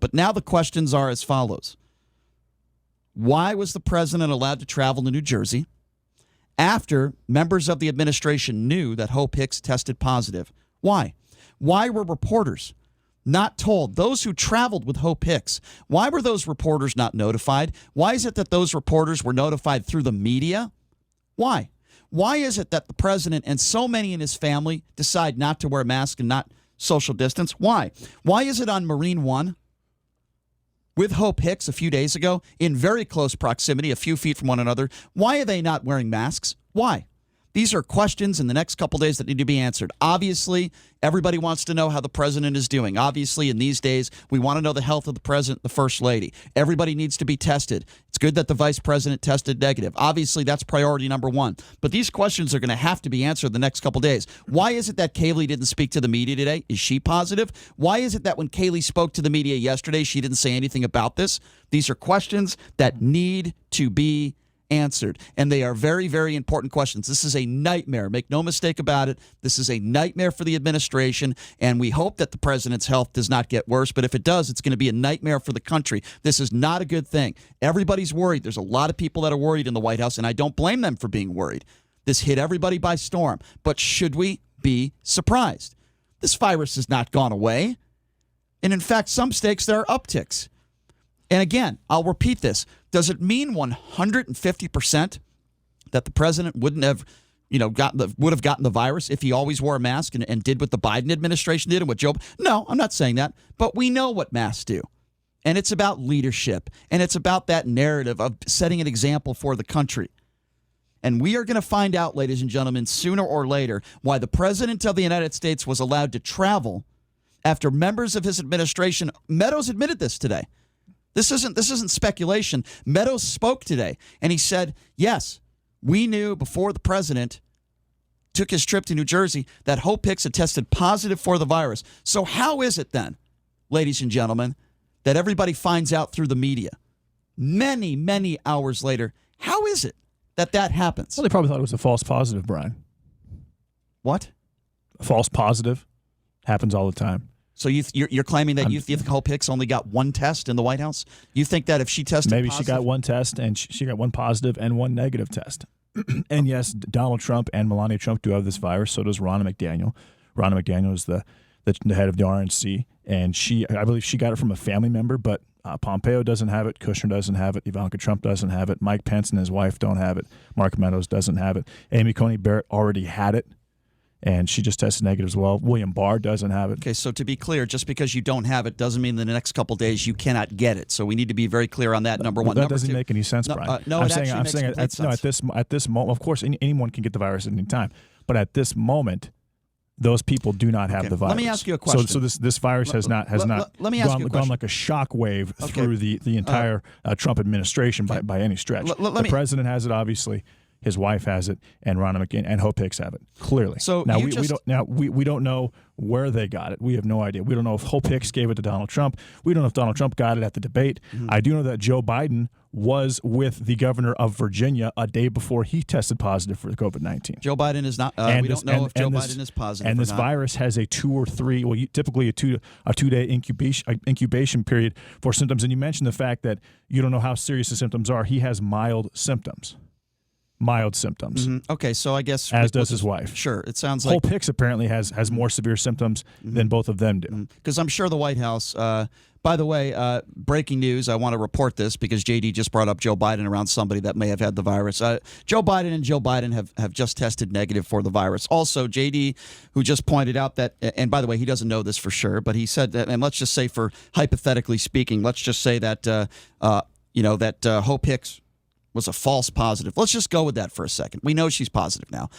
But now the questions are as follows. Why was the president allowed to travel to New Jersey after members of the administration knew that Hope Hicks tested positive? Why? Why were reporters not told? Those who traveled with Hope Hicks, why were those reporters not notified? Why is it that those reporters were notified through the media? Why? Why is it that the president and so many in his family decide not to wear masks and not social distance? Why? Why is it on Marine One with Hope Hicks a few days ago in very close proximity, a few feet from one another? Why are they not wearing masks? Why? These are questions in the next couple days that need to be answered. Obviously, everybody wants to know how the president is doing. Obviously, in these days, we want to know the health of the president, the first lady. Everybody needs to be tested. It's good that the vice president tested negative. Obviously, that's priority number one. But these questions are going to have to be answered the next couple days. Why is it that Kayleigh didn't speak to the media today? Is she positive? Why is it that when Kayleigh spoke to the media yesterday, she didn't say anything about this? These are questions that need to be answered, and they are very, very important questions. This is a nightmare. Make no mistake about it. This is a nightmare for the administration, and we hope that the president's health does not get worse, but if it does, it's going to be a nightmare for the country. This is not a good thing. Everybody's worried. There's a lot of people that are worried in the White House, and I don't blame them for being worried. This hit everybody by storm, but should we be surprised? This virus has not gone away, and in fact, some states there are upticks. And again, I'll repeat this. Does it mean 150% that the president wouldn't have, would have gotten the virus if he always wore a mask and did what the Biden administration did and what Joe? No, I'm not saying that. But we know what masks do. And it's about leadership. And it's about that narrative of setting an example for the country. And we are going to find out, ladies and gentlemen, sooner or later, why the president of the United States was allowed to travel after members of his administration. Meadows admitted this today. This isn't speculation. Meadows spoke today, and he said, yes, we knew before the president took his trip to New Jersey that Hope Hicks had tested positive for the virus. So how is it then, ladies and gentlemen, that everybody finds out through the media many, many hours later? How is it that happens? Well, they probably thought it was a false positive, Brian. What? A false positive happens all the time. So you're claiming that you think Hope Hicks only got one test in the White House? You think that if she tested maybe positive? She got one test and she got one positive and one negative test. And yes, Donald Trump and Melania Trump do have this virus. So does Ronna McDaniel. Ronna McDaniel is the head of the RNC, and I believe she got it from a family member. But Pompeo doesn't have it. Kushner doesn't have it. Ivanka Trump doesn't have it. Mike Pence and his wife don't have it. Mark Meadows doesn't have it. Amy Coney Barrett already had it, and she just tested negative as well. William Barr doesn't have it. Okay, so to be clear, just because you don't have it doesn't mean that in the next couple of days you cannot get it. So we need to be very clear on that, number one. That number doesn't two, make any sense, Brian. No, I'm saying at this moment, of course, anyone can get the virus at any time. But at this moment, those people do not have the virus. Let me ask you a question. So this virus has not gone like a shock wave through the entire Trump administration by any stretch. The president has it, obviously. His wife has it, and Ronna McDaniel and Hope Hicks have it. Clearly. So now we don't know where they got it. We have no idea. We don't know if Hope Hicks gave it to Donald Trump. We don't know if Donald Trump got it at the debate. Mm-hmm. I do know that Joe Biden was with the governor of Virginia a day before he tested positive for COVID-19. Joe Biden is not. We don't know if Joe Biden is positive. And this virus has a 2 or 3, typically a 2-day incubation period for symptoms. And you mentioned the fact that you don't know how serious the symptoms are. He has mild symptoms. Mm-hmm. Okay, so I guess as does his wife. Sure, it sounds like Hope Hicks apparently has more severe symptoms than both of them do. Because I'm sure the White House. By the way, breaking news. I want to report this because JD just brought up Joe Biden around somebody that may have had the virus. Joe Biden have just tested negative for the virus. Also, JD, who just pointed out that, and by the way, he doesn't know this for sure, but he said that, and let's just say, for hypothetically speaking, let's just say that Hope Hicks was a false positive. Let's just go with that for a second. We know she's positive now.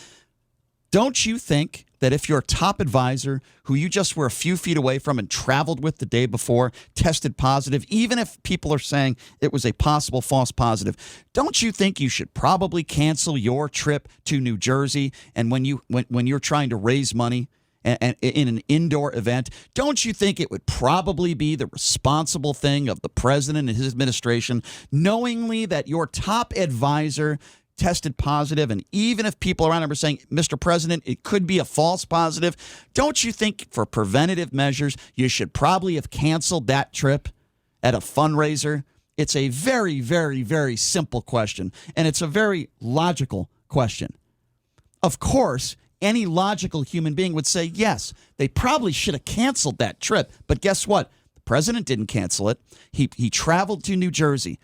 Don't you think that if your top advisor, who you just were a few feet away from and traveled with the day before, tested positive, even if people are saying it was a possible false positive, don't you think you should probably cancel your trip to New Jersey? And when you're trying to raise money and in an indoor event, don't you think it would probably be the responsible thing of the president and his administration, knowingly that your top advisor tested positive, and even if people around him are saying, Mr. President, it could be a false positive, don't you think for preventative measures you should probably have canceled that trip at a fundraiser? It's a very, very, very simple question, and it's a very logical question. Of course, any logical human being would say, yes, they probably should have canceled that trip. But guess what? The president didn't cancel it. He traveled to New Jersey.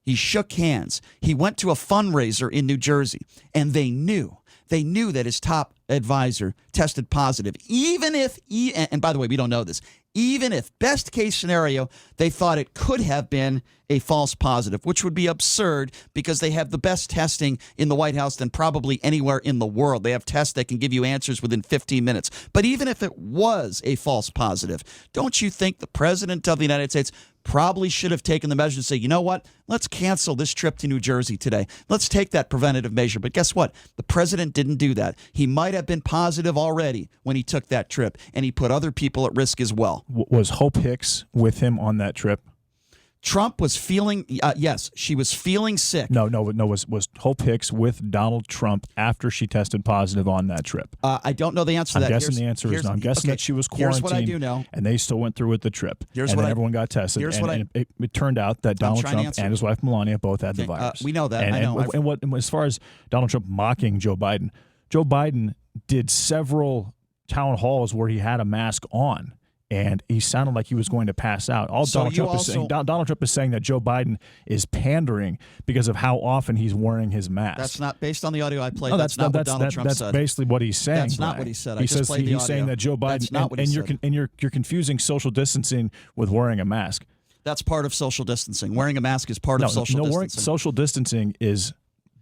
He shook hands. He went to a fundraiser in New Jersey, and they knew that his top advisor tested positive. Even if, and by the way, we don't know this, even if, best case scenario, they thought it could have been a false positive, which would be absurd because they have the best testing in the White House than probably anywhere in the world. They have tests that can give you answers within 15 minutes. But even if it was a false positive, don't you think the president of the United States probably should have taken the measure to say, you know what, let's cancel this trip to New Jersey today. Let's take that preventative measure. But guess what? The president didn't do that. He might have been positive already when he took that trip, and he put other people at risk as well. Was Hope Hicks with him on that trip? Trump was feeling, yes, she was feeling sick. No. Was Hope Hicks with Donald Trump after she tested positive on that trip? I don't know the answer to that. I'm guessing the answer is no. I'm guessing that she was quarantined. Here's what I do know. And they still went through with the trip. Everyone got tested. And it turned out that Donald Trump and his wife Melania both had the virus. We know that. I know. And as far as Donald Trump mocking Joe Biden did several town halls where he had a mask on. And he sounded like he was going to pass out. Donald Trump is saying that Joe Biden is pandering because of how often he's wearing his mask. That's not based on the audio I played. No, that's not what Donald Trump said. That's basically what he's saying. That's not what he said. He's saying that Joe Biden you're confusing social distancing with wearing a mask. That's part of social distancing. Wearing a mask is part of social distancing. Social distancing is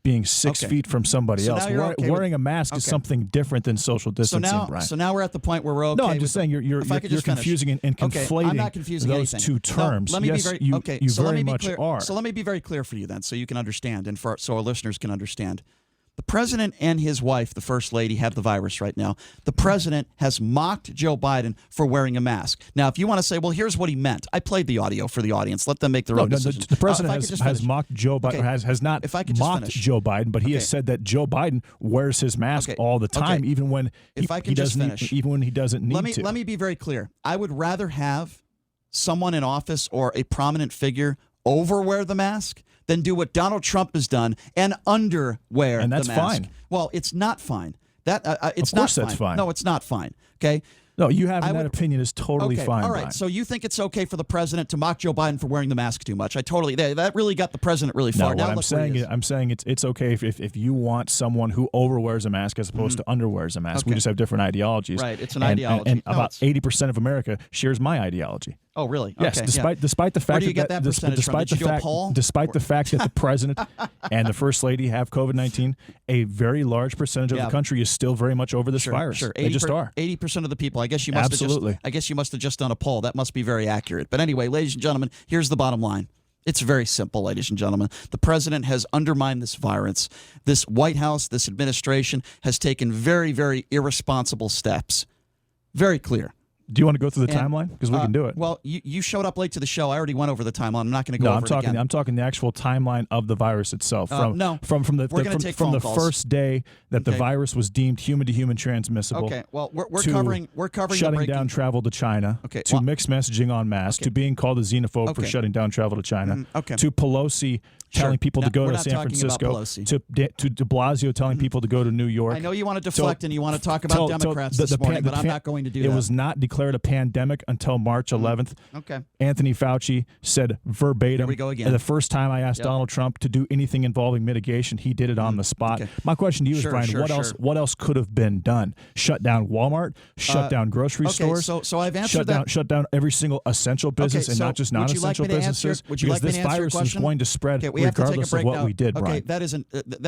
being 6 feet from somebody else. Wearing a mask is something different than social distancing, Brian. So now we're at the point where we're okay. No, I'm just saying you're confusing and conflating I'm not confusing those two terms. No, let me yes, be very, you very much are. So let me be very clear for you then, so you can understand, and so our listeners can understand. The president and his wife, the first lady, have the virus right now. The president has mocked Joe Biden for wearing a mask. Now, if you want to say, well, here's what he meant. I played the audio for the audience. Let them make their own decision. The president has mocked Joe Biden, has not mocked Joe Biden, but he has said that Joe Biden wears his mask all the time, even when he doesn't need to. Let me be very clear. I would rather have someone in office or a prominent figure overwear the mask than do what Donald Trump has done and underwear the mask. And that's fine. Well, it's not fine. It's not fine. Of course that's fine. No, it's not fine. Okay? No, you having that opinion is totally fine. All right, Brian. so you think it's okay for the president to mock Joe Biden for wearing the mask too much? That really got the president really far. No, I'm saying it's okay if you want someone who overwears a mask as opposed to underwears a mask. We just have different ideologies. Right, it's an ideology. And about 80% of America shares my ideology. Oh, really? Yes, okay, despite the fact Where do you get that percentage from? Did you do a poll? Despite the fact that the president and the first lady have COVID-19, a very large percentage of the country is still very much over this virus. Sure, they just are. 80% of the people. I guess you must have just done a poll. That must be very accurate. But anyway, ladies and gentlemen, here's the bottom line. It's very simple, ladies and gentlemen. The president has undermined this virus. This White House, this administration has taken very, very irresponsible steps. Very clear. Do you want to go through the timeline? Because we can do it. Well, you showed up late to the show. I already went over the timeline. I'm not going to go over it again. I'm talking the actual timeline of the virus itself. From the first day that the virus was deemed human-to-human transmissible. Okay. Well, we're covering shutting down travel to China. Okay. To mixed messaging on masks. To being called a xenophobe for shutting down travel to China. To Pelosi telling people to go to San Francisco. To de Blasio telling people to go to New York. I know you want to deflect and you want to talk about Democrats this morning, but I'm not going to do that. It was not declared a pandemic until March 11th. Okay. Anthony Fauci said verbatim. Here we go again. And the first time I asked Donald Trump to do anything involving mitigation, he did it on the spot. Okay. My question to you is, Brian, what else could have been done? Shut down Walmart, shut down grocery stores. So I've answered that. Shut down every single essential business and not just non-essential businesses. Because this virus is going to spread regardless of what we did, Brian. That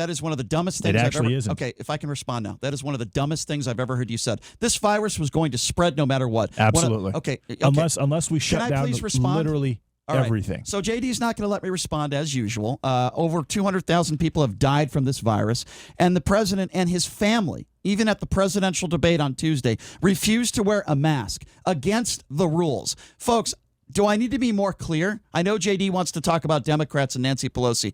is one of the dumbest things It actually isn't. Okay, if I can respond now. That is one of the dumbest things I've ever heard you said. This virus was going to spread no matter what. Absolutely. Okay. Unless we shut down literally everything. So JD's not going to let me respond as usual. Over 200,000 people have died from this virus, and the president and his family, even at the presidential debate on Tuesday, refused to wear a mask against the rules. Folks, do I need to be more clear? I know JD wants to talk about Democrats and Nancy Pelosi.